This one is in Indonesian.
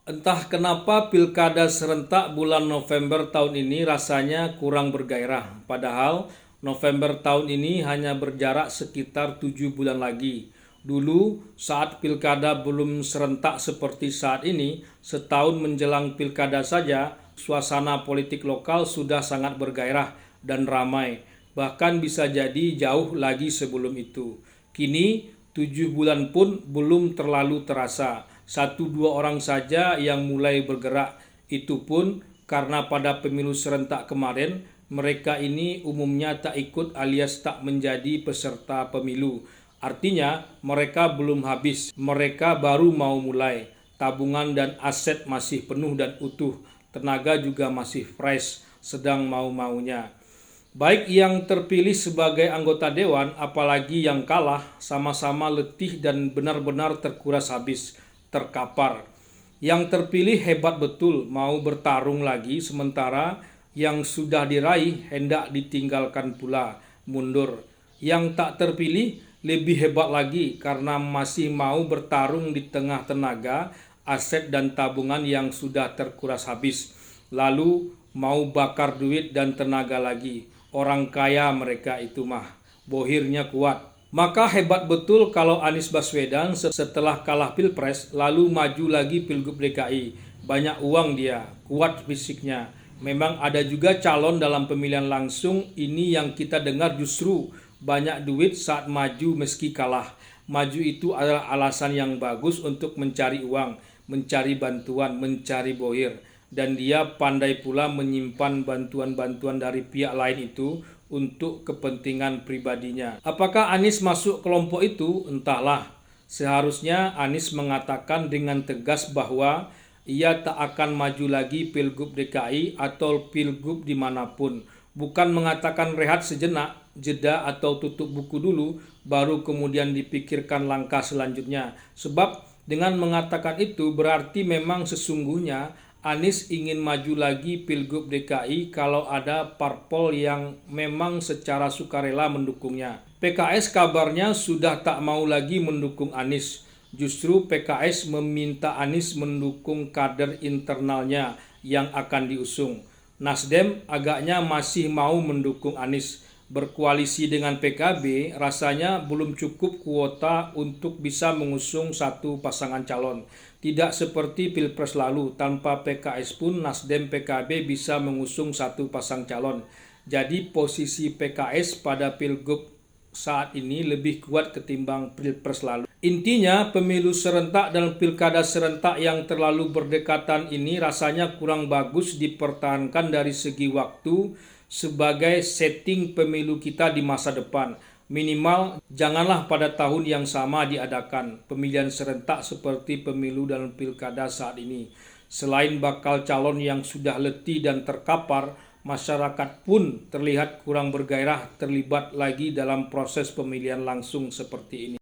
Entah kenapa pilkada serentak bulan November tahun ini rasanya kurang bergairah. Padahal November tahun ini hanya berjarak sekitar 7 bulan lagi. Dulu saat pilkada belum serentak seperti saat ini, setahun menjelang pilkada saja, suasana politik lokal sudah sangat bergairah dan ramai. Bahkan bisa jadi jauh lagi sebelum itu. Kini 7 bulan pun belum terlalu terasa. Satu dua orang saja yang mulai bergerak. Itu pun karena pada pemilu serentak kemarin, mereka ini umumnya tak ikut alias tak menjadi peserta pemilu. Artinya mereka belum habis, mereka baru mau mulai. Tabungan dan aset masih penuh dan utuh, tenaga juga masih fresh, sedang mau-maunya. Baik yang terpilih sebagai anggota dewan, apalagi yang kalah, sama-sama letih dan benar-benar terkuras habis, terkapar. Yang terpilih hebat betul, mau bertarung lagi, sementara yang sudah diraih hendak ditinggalkan pula, mundur. Yang tak terpilih lebih hebat lagi karena masih mau bertarung di tengah tenaga, aset dan tabungan yang sudah terkuras habis. Lalu mau bakar duit dan tenaga lagi. Orang kaya mereka itu mah, bohirnya kuat. Maka hebat betul kalau Anies Baswedan setelah kalah Pilpres lalu maju lagi Pilgub DKI. Banyak uang dia, kuat fisiknya. Memang ada juga calon dalam pemilihan langsung ini yang kita dengar justru banyak duit saat maju meski kalah. Maju itu adalah alasan yang bagus untuk mencari uang, mencari bantuan, mencari bohir. Dan dia pandai pula menyimpan bantuan-bantuan dari pihak lain itu untuk kepentingan pribadinya. Apakah Anies masuk kelompok itu? Entahlah. Seharusnya Anies mengatakan dengan tegas bahwa ia tak akan maju lagi Pilgub DKI atau Pilgub dimanapun. Bukan mengatakan rehat sejenak, jeda atau tutup buku dulu, baru kemudian dipikirkan langkah selanjutnya. Sebab dengan mengatakan itu berarti memang sesungguhnya Anies ingin maju lagi Pilgub DKI kalau ada parpol yang memang secara sukarela mendukungnya. PKS kabarnya sudah tak mau lagi mendukung Anies. Justru PKS meminta Anies mendukung kader internalnya yang akan diusung. Nasdem agaknya masih mau mendukung Anies. Berkoalisi dengan PKB rasanya belum cukup kuota untuk bisa mengusung satu pasangan calon. Tidak seperti Pilpres lalu, tanpa PKS pun Nasdem PKB bisa mengusung satu pasang calon. Jadi posisi PKS pada Pilgub saat ini lebih kuat ketimbang Pilpres lalu. Intinya pemilu serentak dan pilkada serentak yang terlalu berdekatan ini rasanya kurang bagus dipertahankan dari segi waktu sebagai setting pemilu kita di masa depan. Minimal janganlah pada tahun yang sama diadakan pemilihan serentak seperti pemilu dan pilkada saat ini. Selain bakal calon yang sudah letih dan terkapar, masyarakat pun terlihat kurang bergairah terlibat lagi dalam proses pemilihan langsung seperti ini.